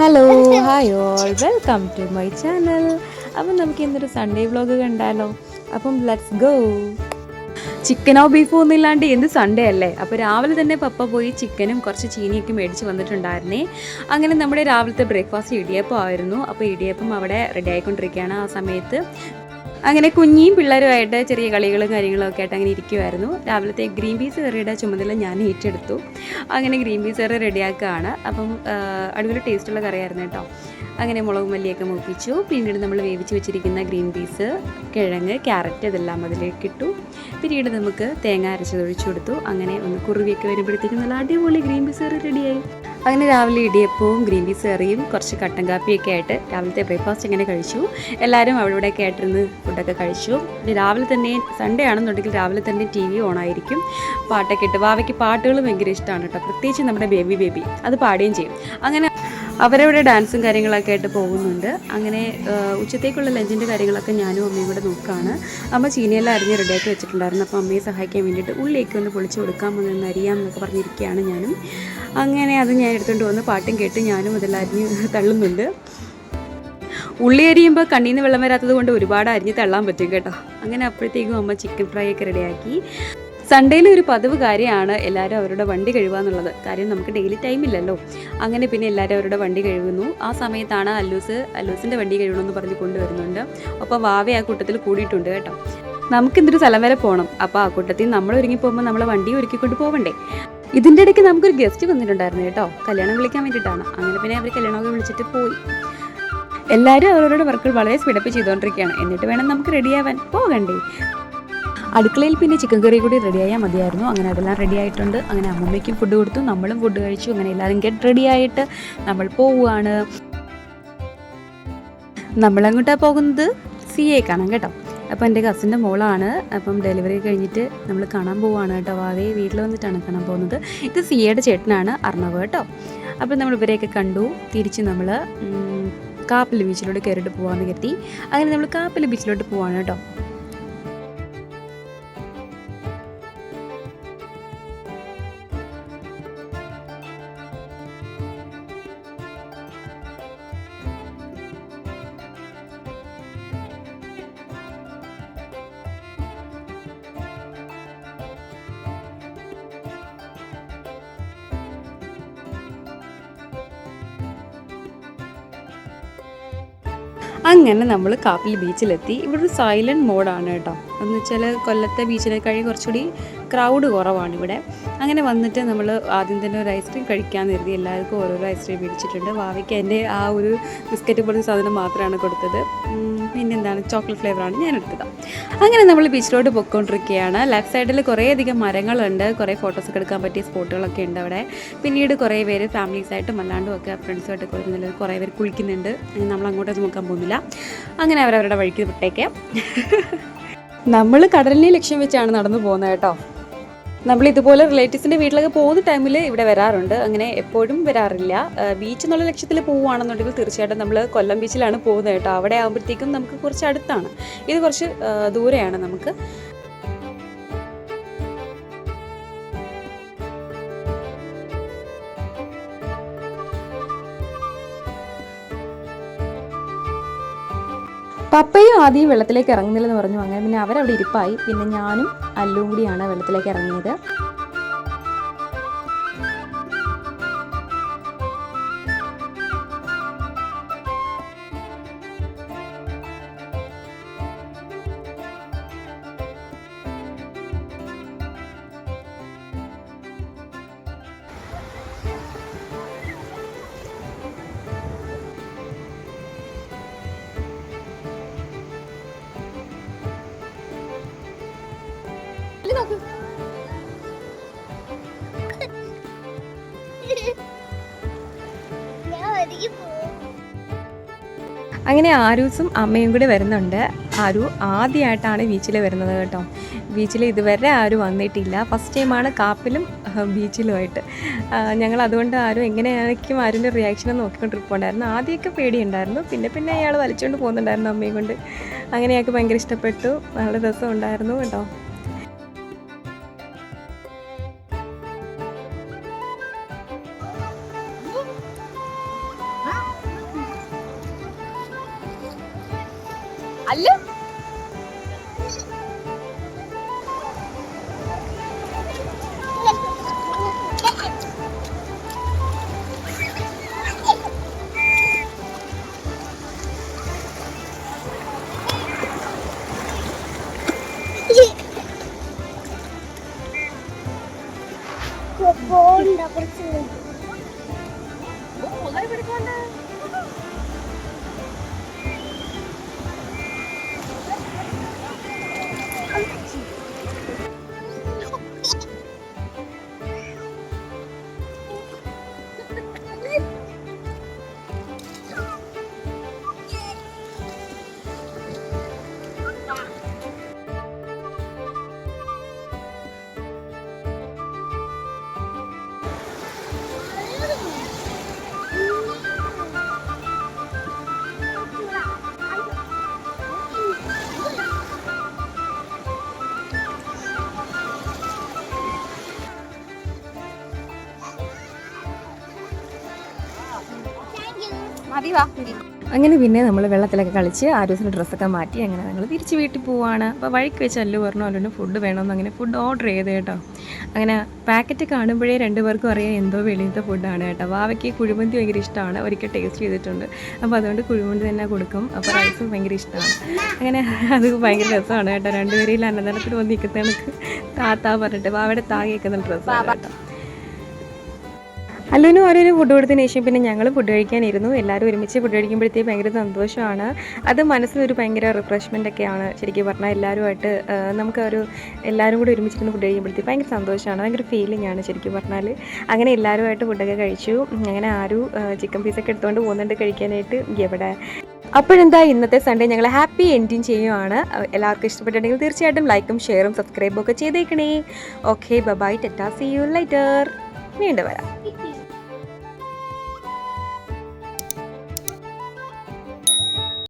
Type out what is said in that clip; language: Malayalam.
Hello hi all welcome to my channel. അപ്പം നമുക്ക് ഇന്നൊരു സൺഡേ വ്ളോഗ് കണ്ടാലോ? അപ്പം ലെറ്റ്സ് ഗോ. ചിക്കനോ ബീഫോ ഒന്നും ഇല്ലാണ്ട് എന്ത് സൺഡേ അല്ലേ. അപ്പോൾ രാവിലെ തന്നെ പപ്പ പോയി ചിക്കനും കുറച്ച് ചീനിയൊക്കെ മേടിച്ച് വന്നിട്ടുണ്ടായിരുന്നേ. അങ്ങനെ നമ്മുടെ രാവിലത്തെ ബ്രേക്ക്ഫാസ്റ്റ് ഇടിയപ്പം ആയിരുന്നു. അപ്പോൾ ഇടിയപ്പം അവിടെ റെഡി ആയിക്കൊണ്ടിരിക്കുകയാണ്. ആ സമയത്ത് അങ്ങനെ കുഞ്ഞിയും പിള്ളേരുമായിട്ട് ചെറിയ കളികളും കാര്യങ്ങളൊക്കെ ആയിട്ട് അങ്ങനെ ഇരിക്കുമായിരുന്നു. രാവിലത്തെ ഗ്രീൻ പീസ് കറിയുടെ ചുമതല ഞാൻ ഏറ്റെടുത്തു. അങ്ങനെ ഗ്രീൻ പീസ് കറി റെഡിയാക്കുകയാണ്. അപ്പം അടിപൊളി ടേസ്റ്റുള്ള കറിയായിരുന്നു കേട്ടോ. അങ്ങനെ മുളക് മല്ലിയൊക്കെ മൂപ്പിച്ചു. പിന്നീട് നമ്മൾ വേവിച്ച് വെച്ചിരിക്കുന്ന ഗ്രീൻ പീസ്, കിഴങ്ങ്, ക്യാരറ്റ് ഇതെല്ലാം അതിലേക്ക് ഇട്ടു. പിന്നീട് നമുക്ക് തേങ്ങ അരച്ചത് ഒഴിച്ചു കൊടുത്തു. അങ്ങനെ ഒന്ന് കുറുവിയൊക്കെ വരുമ്പോഴത്തേക്കും നല്ല അടിപൊളി ഗ്രീൻ പീസ് കറി റെഡിയായി. അങ്ങനെ രാവിലെ ഇടിയപ്പവും ഗ്രീൻ പീസ് കറിയും കുറച്ച് കട്ടൻ കാപ്പിയൊക്കെ ആയിട്ട് രാവിലത്തെ ബ്രേക്ക്ഫാസ്റ്റ് അങ്ങനെ കഴിച്ചു. എല്ലാവരും അവിടെ ഇവിടെയൊക്കെ ആയിട്ടിരുന്ന് ഫുഡൊക്കെ കഴിച്ചു. പിന്നെ രാവിലെ തന്നെ സൺഡേ ആണെന്നുണ്ടെങ്കിൽ രാവിലെ തന്നെ ടി വി ഓണായിരിക്കും. പാട്ടൊക്കെ ഇട്ട് വാവയ്ക്ക് പാട്ടുകൾ ഭയങ്കര ഇഷ്ടമാണ് കേട്ടോ. പ്രത്യേകിച്ച് നമ്മുടെ ബേബി അത് പാടുകയും ചെയ്യും. അങ്ങനെ അവരവിടെ ഡാൻസും കാര്യങ്ങളൊക്കെ ആയിട്ട് പോകുന്നുണ്ട്. അങ്ങനെ ഉച്ചത്തേക്കുള്ള ലഞ്ചിൻ്റെ കാര്യങ്ങളൊക്കെ ഞാനും അമ്മയും കൂടെ നോക്കുകയാണ്. അമ്മ ചീനിയെല്ലാം അരിഞ്ഞ് റെഡിയാക്കി വെച്ചിട്ടുണ്ടായിരുന്നു. അപ്പോൾ അമ്മയെ സഹായിക്കാൻ വേണ്ടിയിട്ട് ഉള്ളിലേക്ക് ഒന്ന് പൊളിച്ച് കൊടുക്കാമെന്ന് അരിയാം എന്നൊക്കെ പറഞ്ഞിരിക്കുകയാണ് ഞാനും. അങ്ങനെ അത് ഞാൻ എടുത്തുകൊണ്ട് വന്ന് പാട്ടും കേട്ട് ഞാനും അതെല്ലാം അരിഞ്ഞ് തള്ളുന്നുണ്ട്. ഉള്ളി അരിയുമ്പോൾ കണ്ണിൽ നിന്ന് വെള്ളം വരാത്തത് കൊണ്ട് ഒരുപാട് അരിഞ്ഞ് തള്ളാൻ പറ്റും കേട്ടോ. അങ്ങനെ അപ്പോഴത്തേക്കും അമ്മ ചിക്കൻ ഫ്രൈ ഒക്കെ റെഡിയാക്കി. സൺഡേയിൽ ഒരു പതിവ് കാര്യമാണ് എല്ലാവരും അവരുടെ വണ്ടി കഴുകുക എന്നുള്ളത്. കാര്യം നമുക്ക് ഡെയിലി ടൈം ഇല്ലല്ലോ. അങ്ങനെ പിന്നെ എല്ലാവരും അവരുടെ വണ്ടി കഴുകുന്നു. ആ സമയത്താണ് അല്ലൂസിൻ്റെ വണ്ടി കഴുകണമെന്ന് പറഞ്ഞ് കൊണ്ടുവരുന്നുണ്ട്. അപ്പോൾ വാവ ആ കൂട്ടത്തിൽ കൂടിയിട്ടുണ്ട് കേട്ടോ. നമുക്കിന്നൊരു സ്ഥലം വരെ പോകണം. അപ്പോൾ ആ കൂട്ടത്തിൽ നമ്മൾ ഒരുങ്ങി പോകുമ്പോൾ നമ്മളെ വണ്ടി ഒരുക്കിക്കൊണ്ട് പോകണ്ടേ. ഇതിൻ്റെ ഇടയ്ക്ക് നമുക്കൊരു ഗസ്റ്റ് വന്നിട്ടുണ്ടായിരുന്നു കേട്ടോ. കല്യാണം വിളിക്കാൻ വേണ്ടിയിട്ടാണ്. അങ്ങനെ പിന്നെ അവർ കല്യാണമൊക്കെ വിളിച്ചിട്ട് പോയി. എല്ലാവരും അവരവരുടെ വർക്കുകൾ വളരെ സ്പീഡപ്പ് ചെയ്തുകൊണ്ടിരിക്കുകയാണ്. എന്നിട്ട് വേണം നമുക്ക് റെഡിയാവാൻ പോകണ്ടേ. അടുക്കളയിൽ പിന്നെ ചിക്കൻ കറി കൂടി റെഡിയായാൽ മതിയായിരുന്നു. അങ്ങനെ അതെല്ലാം റെഡി ആയിട്ടുണ്ട്. അങ്ങനെ അമ്മമ്മയ്ക്കും ഫുഡ് കൊടുത്തു, നമ്മളും ഫുഡ് കഴിച്ചു. അങ്ങനെ എല്ലാവരും ഗെറ്റ് റെഡി ആയിട്ട് നമ്മൾ പോവുകയാണ്. നമ്മളെങ്ങോട്ടാണ് പോകുന്നത്? CA കാണാം കേട്ടോ. അപ്പോൾ എൻ്റെ കസിൻ്റെ മോളാണ്. അപ്പം ഡെലിവറി കഴിഞ്ഞിട്ട് നമ്മൾ കാണാൻ പോവുകയാണ് കേട്ടോ. വാവേ വീട്ടിൽ വന്നിട്ടാണ് കാണാൻ പോകുന്നത്. ഇത് CAയുടെ ചേട്ടനാണ്, അർണവ് കേട്ടോ. അപ്പോൾ നമ്മൾ ഇവരെയൊക്കെ കണ്ടു. തിരിച്ച് നമ്മൾ കാപ്പിൽ ബീച്ചിലോട്ട് കയറിയിട്ട് പോകാമെന്ന് കരുതി. അങ്ങനെ നമ്മൾ കാപ്പിൽ ബീച്ചിലോട്ട് പോവാണ് കേട്ടോ. അങ്ങനെ നമ്മൾ കാപ്പിൽ ബീച്ചിലെത്തി. ഇവിടെ ഒരു സൈലൻറ്റ് മോഡാണ് കേട്ടോ. എന്ന് വെച്ചാൽ കൊല്ലത്തെ ബീച്ചിനെ കഴിഞ്ഞ് കുറച്ചുകൂടി ക്രൗഡ് കുറവാണ് ഇവിടെ. അങ്ങനെ വന്നിട്ട് നമ്മൾ ആദ്യം തന്നെ ഒരു ഐസ്ക്രീം കഴിക്കാമെന്ന് കരുതി. എല്ലാവർക്കും ഓരോരോ ഐസ്ക്രീം മേടിച്ചിട്ടുണ്ട്. വാവയ്ക്ക് എൻ്റെ ആ ഒരു ബിസ്ക്കറ്റ് പോലത്തെ സാധനം മാത്രമാണ് കൊടുത്തത്. പിന്നെ എന്താണ് ചോക്ലേറ്റ് ഫ്ലേവറാണ് ഞാൻ എടുത്തത്. അങ്ങനെ നമ്മൾ ബീച്ചിലോട്ട് പോയിക്കൊണ്ടിരിക്കുകയാണ്. ലെഫ്റ്റ് സൈഡിൽ കുറേയധികം മരങ്ങളുണ്ട്. കുറേ ഫോട്ടോസൊക്കെ എടുക്കാൻ പറ്റിയ സ്പോട്ടുകളൊക്കെ ഉണ്ട് അവിടെ. പിന്നീട് കുറേ പേര് ഫാമിലീസായിട്ടും അല്ലാണ്ടും ഒക്കെ ഫ്രണ്ട്സുമായിട്ടൊക്കെ വരുന്നില്ല. കുറേ പേര് കുളിക്കുന്നുണ്ട്. നമ്മൾ അങ്ങോട്ടൊന്നും നോക്കാൻ പോകുന്നില്ല. അങ്ങനെ അവരവരുടെ വഴിക്ക് വിട്ടേക്കാം. നമ്മൾ കടലിനെ ലക്ഷ്യം വെച്ചാണ് നടന്നു പോകുന്നത് കേട്ടോ. നമ്മൾ ഇതുപോലെ റിലേറ്റീവ്സിൻ്റെ വീട്ടിലൊക്കെ പോകുന്ന ടൈമിൽ ഇവിടെ വരാറുണ്ട്. അങ്ങനെ എപ്പോഴും വരാറില്ല. ബീച്ച് എന്നുള്ള ലക്ഷ്യത്തിൽ പോവുകയാണെന്നുണ്ടെങ്കിൽ തീർച്ചയായിട്ടും നമ്മൾ കൊല്ലം ബീച്ചിലാണ് പോകുന്നത് കേട്ടോ. അവിടെ ആകുമ്പോഴത്തേക്കും നമുക്ക് കുറച്ച് അടുത്താണ്. ഇത് കുറച്ച് ദൂരെയാണ് നമുക്ക്. പപ്പയും ആദ്യം വെള്ളത്തിലേക്ക് ഇറങ്ങുന്നില്ലെന്ന് പറഞ്ഞു. അങ്ങനെ പിന്നെ അവരവിടെ ഇരിപ്പായി. പിന്നെ ഞാനും അല്ലും കൂടിയാണ് വെള്ളത്തിലേക്ക് ഇറങ്ങിയത്. അങ്ങനെ ആരൂസും അമ്മയും കൂടി വരുന്നുണ്ട്. ആരു ആദ്യമായിട്ടാണ് ബീച്ചിൽ വരുന്നത് കേട്ടോ. ബീച്ചിൽ ഇതുവരെ ആരും വന്നിട്ടില്ല. ഫസ്റ്റ് ടൈമാണ് കാപ്പിലും ബീച്ചിലുമായിട്ട്. ഞങ്ങൾ അതുകൊണ്ട് ആരും എങ്ങനെയായിരിക്കും ആരുടെ റിയാക്ഷൻ നോക്കിക്കൊണ്ടിരിപ്പുണ്ടായിരുന്നു. ആദ്യമൊക്കെ പേടിയുണ്ടായിരുന്നു. പിന്നെ അയാൾ വലിച്ചുകൊണ്ട് പോകുന്നുണ്ടായിരുന്നു അമ്മയും കൊണ്ട്. അങ്ങനെ ഞങ്ങൾക്ക് ഭയങ്കര ഇഷ്ടപ്പെട്ടു. നല്ല രസം ഉണ്ടായിരുന്നു കേട്ടോ. അല്ല അങ്ങനെ പിന്നെ നമ്മൾ വെള്ളത്തിലൊക്കെ കളിച്ച് ആരോസിൻ്റെ ഡ്രസ്സൊക്കെ മാറ്റി അങ്ങനെ ഞങ്ങൾ തിരിച്ച് വീട്ടിൽ പോവാണ്. അപ്പോൾ വഴിക്ക് വെച്ച് അല്ലു പറഞ്ഞു അല്ലുവിന് ഫുഡ് വേണമെന്ന് അങ്ങനെ ഫുഡ് ഓർഡർ ചെയ്ത് കേട്ടോ. അങ്ങനെ പാക്കറ്റ് കാണുമ്പോഴേ രണ്ടുപേർക്കും അറിയാം എന്തോ വെളിയിലത്തെ ഫുഡാണ് കേട്ടോ. വാവയ്ക്ക് കുഴിമന്തി ഭയങ്കര ഇഷ്ടമാണ്, ഒരിക്കൽ ടേസ്റ്റ് ചെയ്തിട്ടുണ്ട്. അപ്പോൾ അതുകൊണ്ട് കുഴിമന്തി തന്നെ കൊടുക്കും. അപ്പോൾ റൈസും ഭയങ്കര ഇഷ്ടമാണ്. അങ്ങനെ അത് ഭയങ്കര രസമാണ് കേട്ടോ. രണ്ടുപേരെയും അന്നദാനത്തിൽ വന്ന് നിൽക്കുന്ന എനിക്ക് താത്താ പറഞ്ഞിട്ട് വാവയുടെ താ കേൾക്കുന്ന ഡ്രസ്സാണ് കേട്ടോ. അല്ലുവിനും ഓരോരു ഫുഡ് കൊടുത്തതിന് ശേഷം പിന്നെ ഞങ്ങൾ ഫുഡ് കഴിക്കാനിരുന്നു. എല്ലാവരും ഒരുമിച്ച് ഫുഡ് കഴിക്കുമ്പോഴത്തേക്ക് ഭയങ്കര സന്തോഷമാണ്. അത് മനസ്സിനൊരു ഭയങ്കര റിഫ്രഷ്മെൻ്റ് ഒക്കെയാണ് ശരിക്കും പറഞ്ഞാൽ. എല്ലാവരുമായിട്ട് എല്ലാവരും കൂടി ഒരുമിച്ചിരുന്ന് ഫുഡ് കഴിക്കുമ്പോഴത്തേക്ക് ഭയങ്കര സന്തോഷമാണ്, ഭയങ്കര ഫീലിംഗ് ആണ് ശരിക്കും പറഞ്ഞാൽ. അങ്ങനെ എല്ലാവരുമായിട്ട് ഫുഡൊക്കെ കഴിച്ചു. അങ്ങനെ ആരും ചിക്കൻ പീസൊക്കെ എടുത്തുകൊണ്ട് പോകുന്നുണ്ട് കഴിക്കാനായിട്ട്. എവിടെ അപ്പോഴെന്താ ഇന്നത്തെ സൺഡേ ഞങ്ങൾ ഹാപ്പി എൻഡിങ് ചെയ്യുവാണ്. എല്ലാവർക്കും ഇഷ്ടപ്പെട്ടിട്ടുണ്ടെങ്കിൽ തീർച്ചയായിട്ടും ലൈക്കും ഷെയറും സബ്സ്ക്രൈബും ഒക്കെ ചെയ്തേക്കണേ. Okay bye, tata, see you later. വീണ്ടും വരാം.